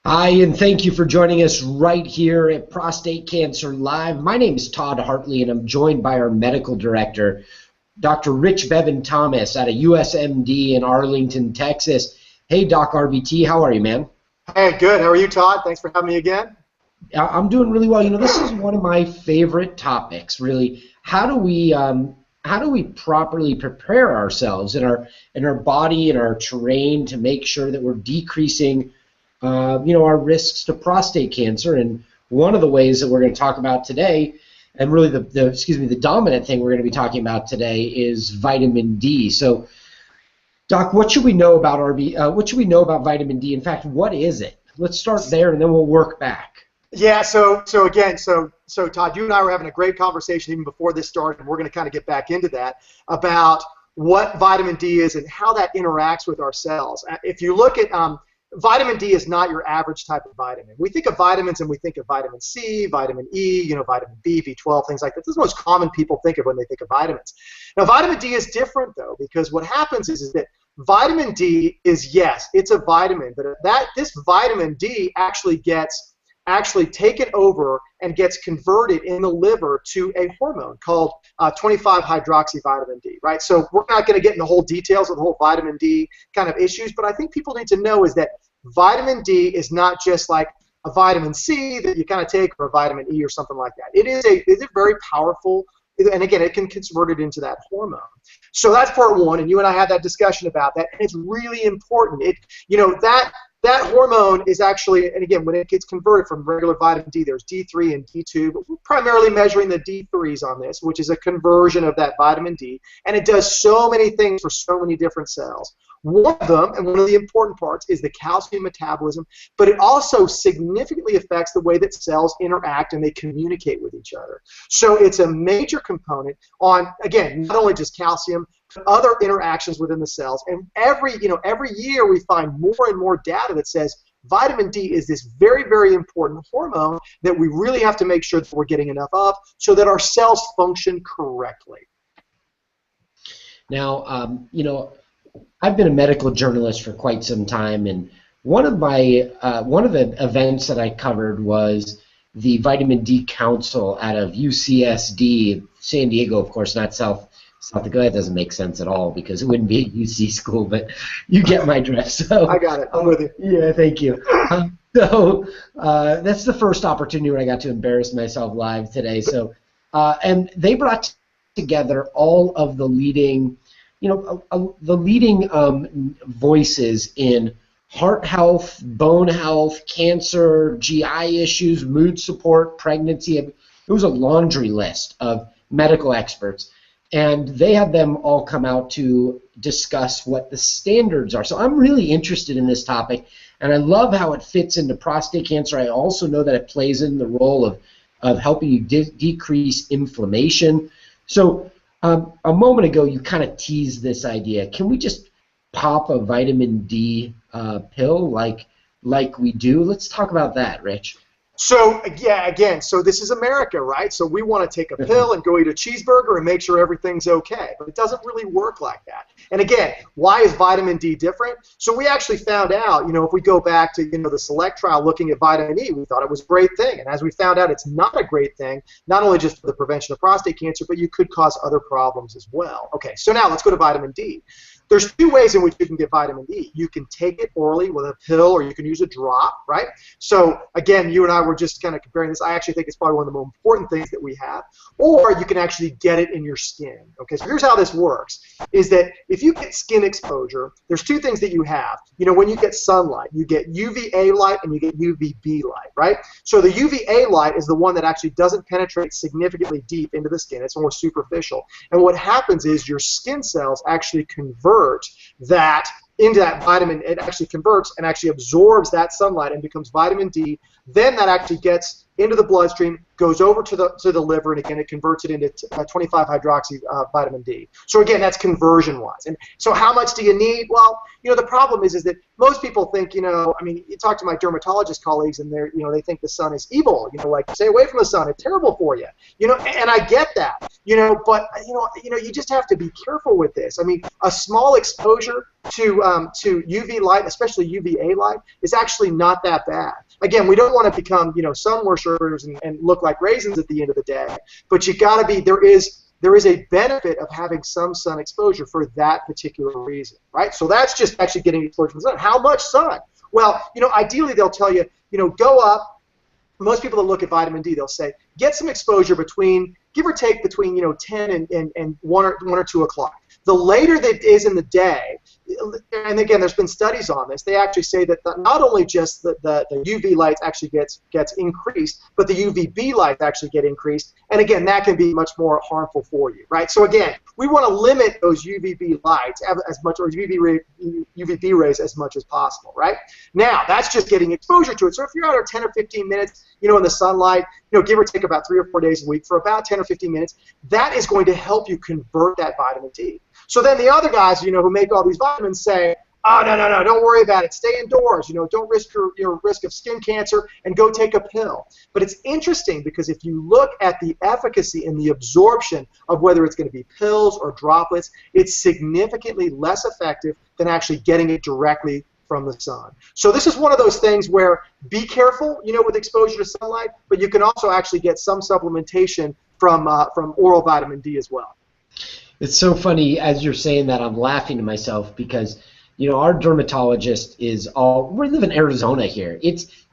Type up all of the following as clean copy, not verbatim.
Hi, and thank you for joining us right here at Prostate Cancer Live. My name is Todd Hartley, and I'm joined by our medical director, Dr. Rich Bevan-Thomas out of USMD in Arlington, Texas. Hey, Doc RBT, how are you, man? Hey, good. How are you, Todd? Thanks for having me again. I'm doing really well. You know, this is one of my favorite topics, really. How do we properly prepare ourselves in our body and our terrain to make sure that we're decreasing our risks to prostate cancer? And one of the ways that we're going to talk about today, and really the dominant thing we're going to be talking about today, is vitamin D. So, Doc, what should we know about vitamin D? In fact, what is it? Let's start there, and then we'll work back. Yeah. So Todd, you and I were having a great conversation even before this started, and we're going to kind of get back into that about what vitamin D is and how that interacts with our cells. If you look at vitamin D is not your average type of vitamin. We think of vitamins and we think of vitamin C, vitamin E, vitamin B, B12, things like that. This is the most common people think of when they think of vitamins. Now, vitamin D is different, though, because what happens is that vitamin D is, yes, it's a vitamin, but this vitamin D actually gets taken over and gets converted in the liver to a hormone called 25-hydroxyvitamin D, right? So we're not going to get into the whole details of the whole vitamin D kind of issues, but I think people need to know is that vitamin D is not just like a vitamin C that you kind of take or a vitamin E or something like that. It is a very powerful, and again, it can convert it into that hormone. So that's part one, and you and I had that discussion about that, and it's really important. That hormone is actually, and again, when it gets converted from regular vitamin D, there's D3 and D2, but we're primarily measuring the D3s on this, which is a conversion of that vitamin D, and it does so many things for so many different cells. One of them, and one of the important parts, is the calcium metabolism, but it also significantly affects the way that cells interact and they communicate with each other. So it's a major component on, again, not only just calcium, but other interactions within the cells. And every year we find more and more data that says vitamin D is this very, very important hormone that we really have to make sure that we're getting enough of so that our cells function correctly. Now, I've been a medical journalist for quite some time, and one of the events that I covered was the Vitamin D Council out of UCSD, San Diego, of course, not South Dakota. That doesn't make sense at all because it wouldn't be a UC school, but you get my drift. So I got it. I'm with you. Yeah, thank you. So that's the first opportunity where I got to embarrass myself live today. So and they brought together all of the leading voices in heart health, bone health, cancer, GI issues, mood support, pregnancy. It was a laundry list of medical experts, and they had them all come out to discuss what the standards are. So I'm really interested in this topic, and I love how it fits into prostate cancer. I also know that it plays in the role of helping you decrease inflammation. So a moment ago, you kind of teased this idea. Can we just pop a vitamin D pill like we do? Let's talk about that, Rich. So, yeah, again, so this is America, right? So we want to take a pill and go eat a cheeseburger and make sure everything's okay. But it doesn't really work like that. And again, why is vitamin D different? So we actually found out, if we go back to, the SELECT trial looking at vitamin E, we thought it was a great thing. And as we found out, it's not a great thing, not only just for the prevention of prostate cancer, but you could cause other problems as well. Okay, so now let's go to vitamin D. There's two ways in which you can get vitamin D. You can take it orally with a pill, or you can use a drop, right? So again, you and I were just kind of comparing this. I actually think it's probably one of the most important things that we have. Or you can actually get it in your skin. Okay, so here's how this works, is that if you get skin exposure, there's two things that you have. When you get sunlight, you get UVA light and you get UVB light, right? So the UVA light is the one that actually doesn't penetrate significantly deep into the skin. It's more superficial. And what happens is your skin cells actually convert that into that vitamin. It actually converts and actually absorbs that sunlight and becomes vitamin D. Then that actually gets into the bloodstream, goes over to the liver, and again, it converts it into 25-hydroxy vitamin D. So again, that's conversion-wise. And so how much do you need? Well, the problem is that most people think, I mean, you talk to my dermatologist colleagues, and they're, they think the sun is evil. Like, stay away from the sun; it's terrible for you. And I get that. But you just have to be careful with this. I mean, a small exposure to UV light, especially UVA light, is actually not that bad. Again, we don't want to become, sun worshippers and look like raisins at the end of the day. But you got to be. There is a benefit of having some sun exposure for that particular reason, right? So that's just actually getting exposure from the sun. How much sun? Well, ideally they'll tell you, go up. Most people that look at vitamin D, they'll say, get some exposure between, give or take between 10 and 1 or 2 o'clock. The later that is in the day, and again, there's been studies on this, they actually say that not only just the UV light actually gets increased, but the UVB light actually get increased, and again, that can be much more harmful for you, right? So again, we want to limit those UVB lights as much, or UVB rays as much as possible, right? Now, that's just getting exposure to it. So if you're out there 10 or 15 minutes, in the sunlight, give or take about 3 or 4 days a week for about 10 or 15 minutes, that is going to help you convert that vitamin D. So then the other guys, who make all these vitamins say, oh, no, don't worry about it. Stay indoors. Don't risk your risk of skin cancer and go take a pill. But it's interesting because if you look at the efficacy and the absorption of whether it's going to be pills or droplets, it's significantly less effective than actually getting it directly from the sun. So this is one of those things where be careful, with exposure to sunlight, but you can also actually get some supplementation from oral vitamin D as well. It's so funny as you're saying that. I'm laughing to myself because our dermatologist is we live in Arizona here.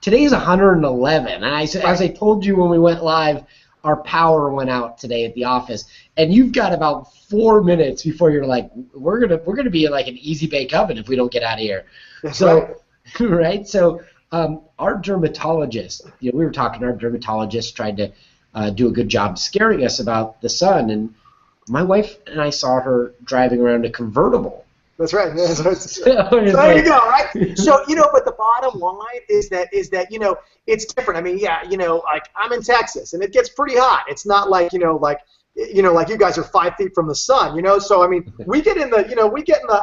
Today is 111, and as I told you when we went live, our power went out today at the office, and you've got about 4 minutes before you're like, we're gonna be like an easy bake oven if we don't get out of here. That's so right. So our dermatologist, we were talking. Our dermatologist tried to do a good job scaring us about the sun, and my wife and I saw her driving around a convertible. That's right. So there you go, right? So, but the bottom line is that it's different. I mean, like I'm in Texas and it gets pretty hot. It's not like, like you guys are 5 feet from the sun, So I mean, we get in the,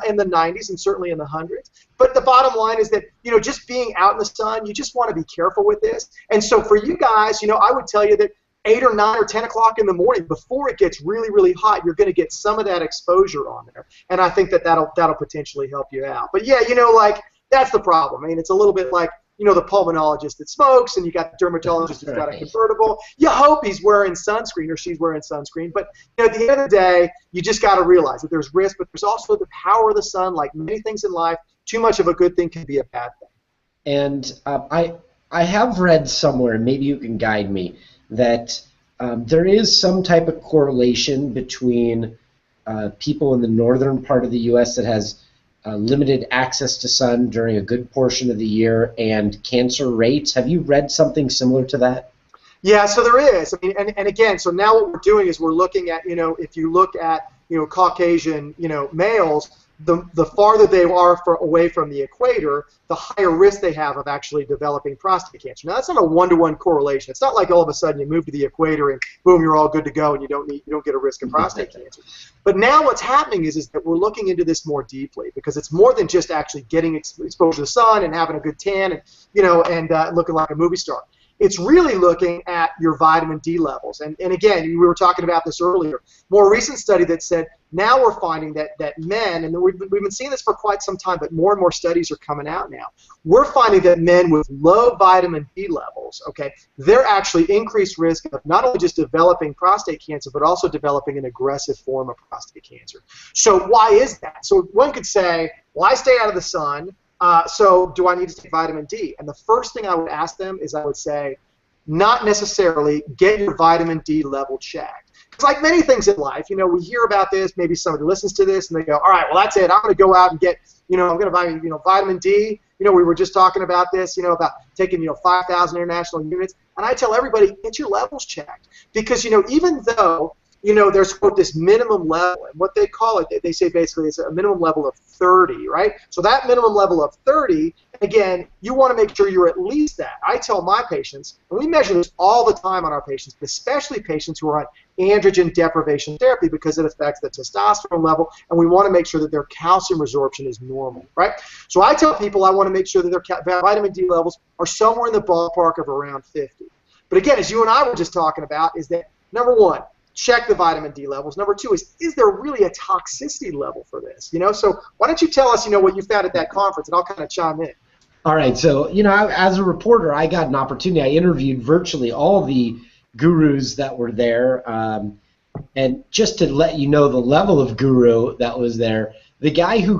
in the 90s and certainly in the hundreds. But the bottom line is that, just being out in the sun, you just want to be careful with this. And so for you guys, I would tell you that 8 or 9 or 10 o'clock in the morning, before it gets really, really hot, you're going to get some of that exposure on there, and I think that'll potentially help you out. But yeah, like that's the problem. I mean, it's a little bit like the pulmonologist that smokes, and you got the dermatologist who's got a convertible. You hope he's wearing sunscreen or she's wearing sunscreen, but at the end of the day, you just got to realize that there's risk, but there's also the power of the sun. Like many things in life, too much of a good thing can be a bad thing. And I have read somewhere, maybe you can guide me, that there is some type of correlation between people in the northern part of the U.S. that has limited access to sun during a good portion of the year and cancer rates. Have you read something similar to that? Yeah, so there is. I mean, and again, so now what we're doing is we're looking at, if you look at, Caucasian, males, the farther they are away from the equator, the higher risk they have of actually developing prostate cancer. Now, that's not a one-to-one correlation. It's not like all of a sudden you move to the equator and boom, you're all good to go and you don't get a risk of prostate cancer. But now what's happening is that we're looking into this more deeply because it's more than just actually getting exposure to the sun and having a good tan and and looking like a movie star. It's really looking at your vitamin D levels. And again, we were talking about this earlier. More recent study that said now we're finding that men, and we've been seeing this for quite some time, but more and more studies are coming out now. We're finding that men with low vitamin D levels, okay, they're actually increased risk of not only just developing prostate cancer, but also developing an aggressive form of prostate cancer. So why is that? So one could say, well, I stay out of the sun. So do I need to take vitamin D? And the first thing I would ask them is I would say, not necessarily, get your vitamin D level checked. Because like many things in life, we hear about this, maybe somebody listens to this and they go, all right, well, that's it. I'm going to go out and get, I'm going to buy, vitamin D. We were just talking about this, about taking, 5,000 international units. And I tell everybody, get your levels checked. Because, even though there's quote this minimum level, and what they call it, they say basically it's a minimum level of 30, right? So that minimum level of 30, again, you want to make sure you're at least that. I tell my patients, and we measure this all the time on our patients, but especially patients who are on androgen deprivation therapy because it affects the testosterone level, and we want to make sure that their calcium resorption is normal, right? So I tell people I want to make sure that their vitamin D levels are somewhere in the ballpark of around 50. But again, as you and I were just talking about, is that number one, check the vitamin D levels. Number two is there really a toxicity level for this? So why don't you tell us, what you found at that conference, and I'll kind of chime in. All right, so, as a reporter, I got an opportunity. I interviewed virtually all the gurus that were there, and just to let you know the level of guru that was there, the guy who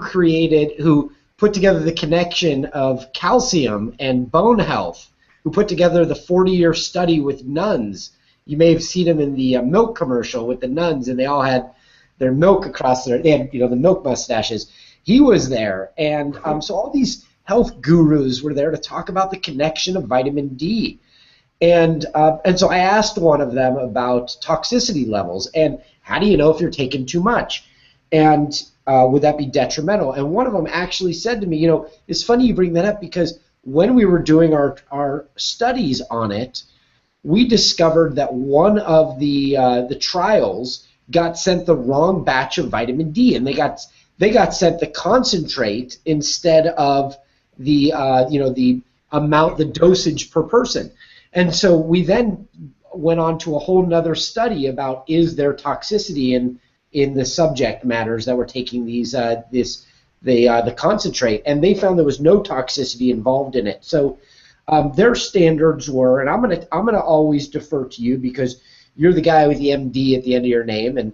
put together the connection of calcium and bone health, who put together the 40-year study with nuns. You may have seen him in the milk commercial with the nuns, and they all had their milk across they had, the milk mustaches. He was there, and so all these health gurus were there to talk about the connection of vitamin D. And so I asked one of them about toxicity levels, and how do you know if you're taking too much? And would that be detrimental? And one of them actually said to me, it's funny you bring that up, because when we were doing our studies on it, we discovered that one of the trials got sent the wrong batch of vitamin D, and they got sent the concentrate instead of the the dosage per person. And so we then went on to a whole nother study about, is there toxicity in the subject matters that were taking the concentrate, and they found there was no toxicity involved in it. So their standards were, and I'm gonna always defer to you because you're the guy with the MD at the end of your name, and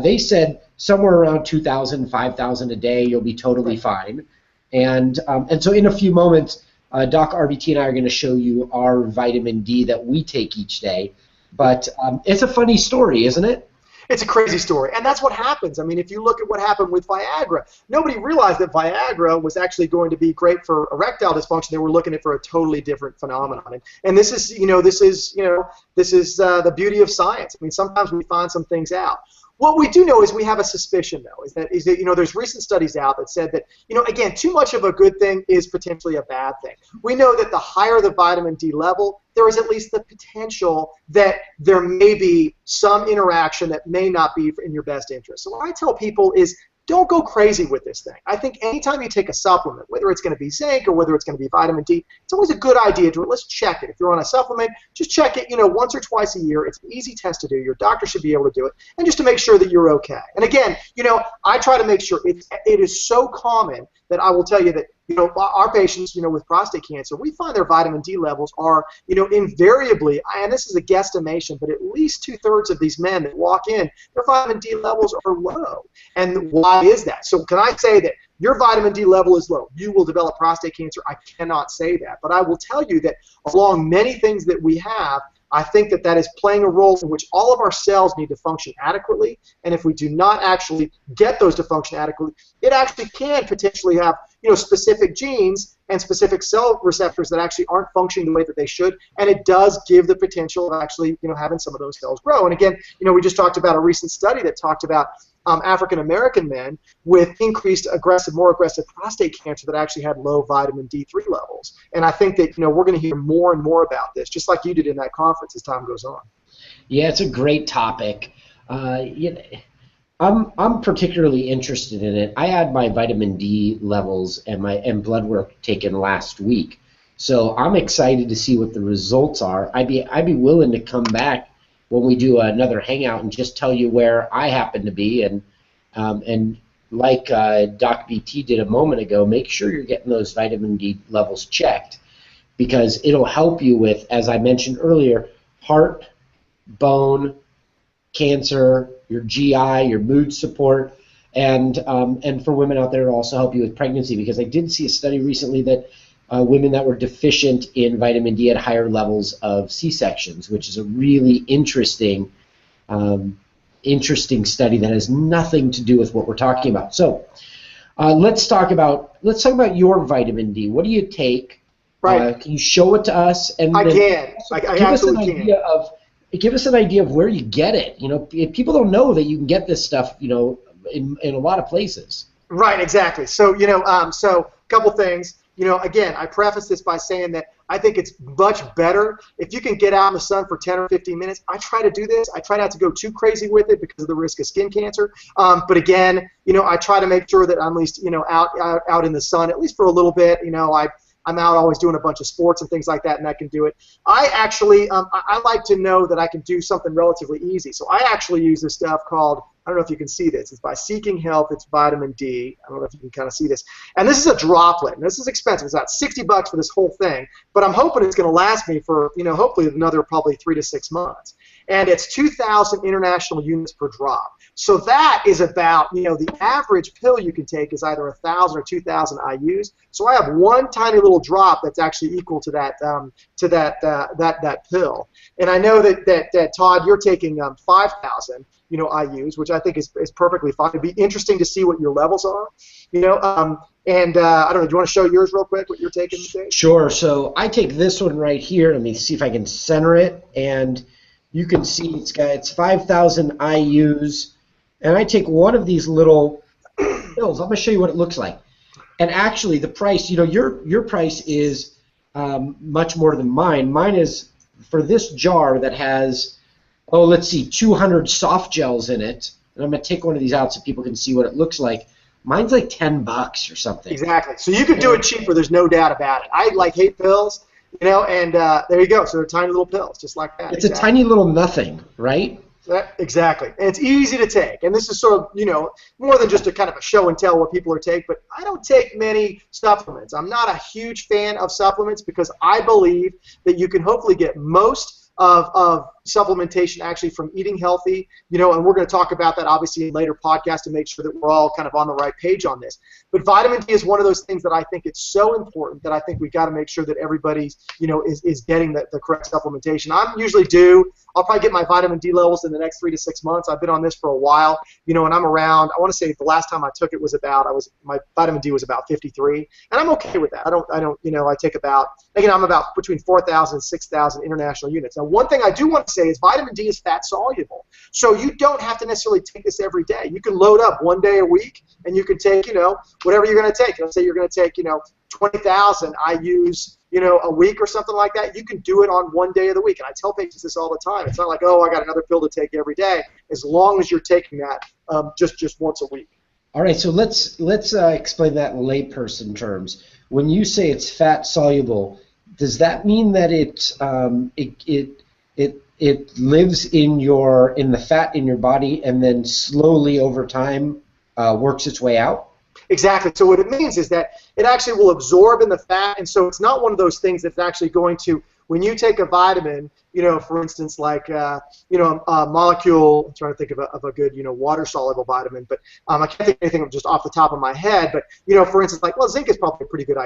they said somewhere around 2,000, 5,000 a day, you'll be totally fine. And so in a few moments, Doc RBT and I are going to show you our vitamin D that we take each day. But it's a funny story, isn't it? It's a crazy story, and that's what happens. I mean, if you look at what happened with Viagra, nobody realized that Viagra was actually going to be great for erectile dysfunction. They were looking at it for a totally different phenomenon, and this is the beauty of science. I mean, sometimes we find some things out. What we do know is we have a suspicion, though, is that there's recent studies out that said that, again, too much of a good thing is potentially a bad thing. We know that the higher the vitamin D level, there is at least the potential that there may be some interaction that may not be in your best interest. So what I tell people is, don't go crazy with this thing. I think anytime you take a supplement, whether it's going to be zinc or whether it's going to be vitamin D, it's always a good idea to let's check it. If you're on a supplement, just check it, once or twice a year. It's an easy test to do. Your doctor should be able to do it, and just to make sure that you're okay. And again, I try to make sure it is so common that I will tell you that our patients, with prostate cancer, we find their vitamin D levels are, invariably, and this is a guesstimation, but at least 2/3 of these men that walk in, their vitamin D levels are low. And why is that? So can I say that your vitamin D level is low, you will develop prostate cancer? I cannot say that. But I will tell you that along many things that we have, I think that is playing a role in which all of our cells need to function adequately, and if we do not actually get those to function adequately, it actually can potentially have specific genes and specific cell receptors that actually aren't functioning the way that they should, and it does give the potential of actually having some of those cells grow. And again, we just talked about a recent study that talked about African American men with more aggressive prostate cancer that actually had low vitamin D3 levels. And I think that we're going to hear more and more about this, just like you did in that conference as time goes on. Yeah, it's a great topic. I'm particularly interested in it. I had my vitamin D levels and blood work taken last week, so I'm excited to see what the results are. I'd be willing to come back when we do another hangout and just tell you where I happen to be, and like Doc BT did a moment ago, make sure you're getting those vitamin D levels checked, because it'll help you with, as I mentioned earlier, heart, bone, cancer, your GI, your mood support, and for women out there, it'll also help you with pregnancy, because I did see a study recently that women that were deficient in vitamin D had higher levels of C-sections, which is a really interesting study that has nothing to do with what we're talking about. So let's talk about your vitamin D. What do you take? Right. Can you show it to us? And I can. I give us an absolutely idea can. of give us an idea of where you get it. People don't know that you can get this stuff, in a lot of places. Right, exactly. So, so a couple things. Again, I preface this by saying that I think it's much better if you can get out in the sun for 10 or 15 minutes. I try to do this. I try not to go too crazy with it because of the risk of skin cancer. But again, I try to make sure that I'm at least, out in the sun, at least for a little bit. I'm out always doing a bunch of sports and things like that, and I can do it. I actually, I like to know that I can do something relatively easy. So I actually use this stuff called, I don't know if you can see this. It's by Seeking Health. It's vitamin D. I don't know if you can kind of see this. And this is a droplet. And this is expensive. It's about $60 for this whole thing. But I'm hoping it's going to last me for, hopefully another probably 3 to 6 months. And it's 2,000 international units per drop. So that is about, the average pill you can take is either 1,000 or 2,000 IUs. So I have one tiny little drop that's actually equal to that that pill. And I know that Todd, you're taking 5,000. IUs, which I think is perfectly fine. It'd be interesting to see what your levels are, and I don't know, do you want to show yours real quick, what you're taking today? Sure. So I take this one right here. Let me see if I can center it, and you can see it's 5,000 IUs, and I take one of these little pills. I'm going to show you what it looks like. And actually, the price, your price is much more than mine. Mine is for this jar that has, let's see, 200 soft gels in it. And I'm going to take one of these out so people can see what it looks like. Mine's like $10 or something. Exactly. So you could do it cheaper. There's no doubt about it. I hate pills, and there you go. So they're tiny little pills, just like that. It's a tiny little nothing, right? Exactly. And it's easy to take. And this is sort of, more than just a kind of a show and tell what people are taking. But I don't take many supplements. I'm not a huge fan of supplements because I believe that you can hopefully get most of supplementation actually from eating healthy, and we're going to talk about that obviously in later podcasts to make sure that we're all kind of on the right page on this. But vitamin D is one of those things that I think it's so important that I think we got to make sure that everybody's, is getting the correct supplementation. I'm usually due. I'll probably get my vitamin D levels in the next 3 to 6 months. I've been on this for a while, and I'm around. I want to say the last time I took it was my vitamin D was about 53, and I'm okay with that. I don't, I take about, again, I'm about between 4,000 and 6,000 international units. Now, one thing I do want to say is vitamin D is fat soluble, so you don't have to necessarily take this every day. You can load up one day a week, and you can take, whatever you're going to take. Let's say you're going to take, 20,000 IUs, a week or something like that. You can do it on one day of the week. And I tell patients this all the time. It's not like, I got another pill to take every day. As long as you're taking that just once a week. All right, so let's explain that in layperson terms. When you say it's fat soluble, does that mean that it lives in the fat in your body and then slowly over time works its way out? Exactly. So what it means is that it actually will absorb in the fat, and so it's not one of those things that's actually going to, when you take a vitamin, for instance, like, a molecule, I'm trying to think of a good, water-soluble vitamin, but I can't think of anything just off the top of my head, but, for instance, like, zinc is probably a pretty good,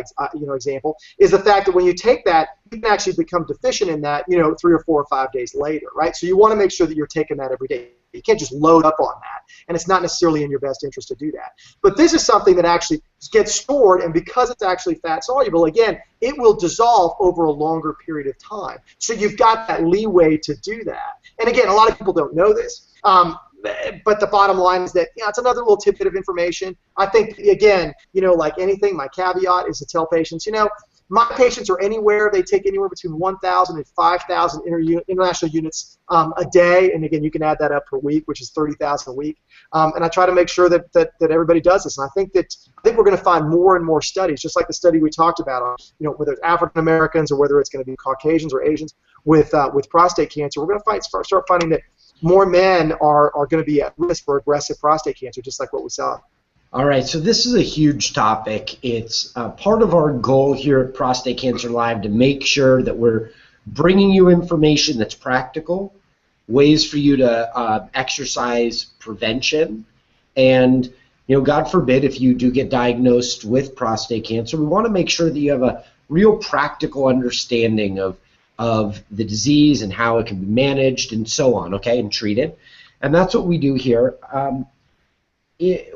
example, is the fact that when you take that, you can actually become deficient in that, 3 or 4 or 5 days later, right? So you want to make sure that you're taking that every day. You can't just load up on that, and it's not necessarily in your best interest to do that. But this is something that actually gets stored, and because it's actually fat soluble, again, it will dissolve over a longer period of time. So you've got that leeway to do that. And again, a lot of people don't know this, but the bottom line is that it's another little tidbit of information. I think, again, like anything, my caveat is to tell patients, my patients are anywhere, they take anywhere between 1,000 and 5,000 international units a day, and again, you can add that up per week, which is 30,000 a week. And I try to make sure that everybody does this. And I think we're going to find more and more studies, just like the study we talked about on, whether it's African Americans or whether it's going to be Caucasians or Asians with prostate cancer. We're going to start finding that more men are going to be at risk for aggressive prostate cancer, just like what we saw. All right, so this is a huge topic. It's part of our goal here at Prostate Cancer Live to make sure that we're bringing you information that's practical, ways for you to exercise prevention, and God forbid if you do get diagnosed with prostate cancer, we want to make sure that you have a real practical understanding of the disease and how it can be managed and so on, okay, and treated. And that's what we do here.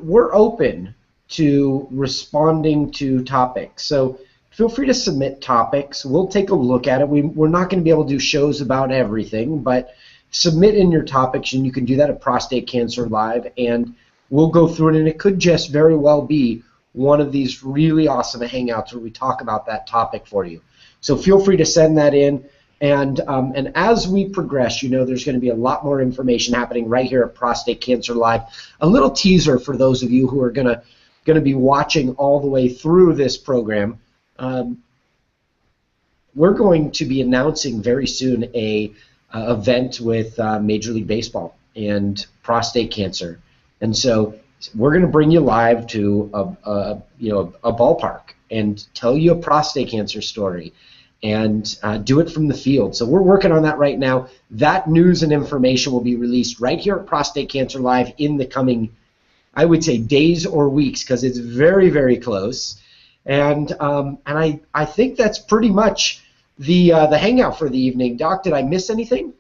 We're open to responding to topics, so feel free to submit topics. We'll take a look at it. We're not going to be able to do shows about everything, but submit in your topics, and you can do that at Prostate Cancer Live, and we'll go through it, and it could just very well be one of these really awesome hangouts where we talk about that topic for you. So feel free to send that in, and as we progress, there's going to be a lot more information happening right here at Prostate Cancer Live. A little teaser for those of you who are going to be watching all the way through this program. We're going to be announcing very soon a event with Major League Baseball and prostate cancer, and so we're going to bring you live to a ballpark and tell you a prostate cancer story, and do it from the field. So we're working on that right now. That news and information will be released right here at Prostate Cancer Live in the coming, I would say, days or weeks, because it's very, very close. And I think that's pretty much the hangout for the evening. Doc, did I miss anything?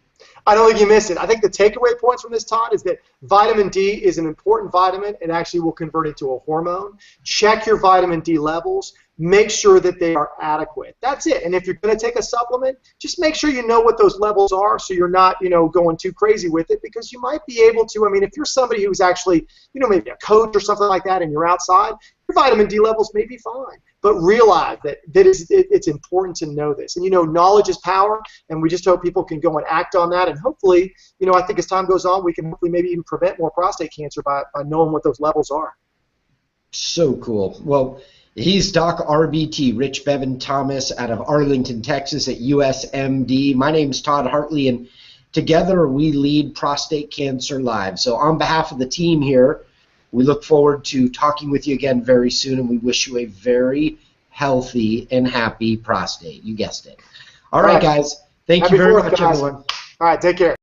I don't think you missed it. I think the takeaway points from this, Todd, is that vitamin D is an important vitamin. It actually will convert into a hormone. Check your vitamin D levels. Make sure that they are adequate. That's it. And if you're going to take a supplement, just make sure you know what those levels are, so you're not, going too crazy with it, because you might be able to. I mean, if you're somebody who's actually, maybe a coach or something like that, and you're outside, your vitamin D levels may be fine. But realize that it's important to know this. And, knowledge is power, and we just hope people can go and act on that. And hopefully, I think as time goes on, we can hopefully maybe even prevent more prostate cancer by knowing what those levels are. So cool. Well, he's Doc RBT, Rich Bevan-Thomas, out of Arlington, Texas at USMD. My name's Todd Hartley, and together we lead Prostate Cancer Live. So on behalf of the team here, we look forward to talking with you again very soon, and we wish you a very healthy and happy prostate. You guessed it. All right, guys. Thank you very much, everyone. All right, take care.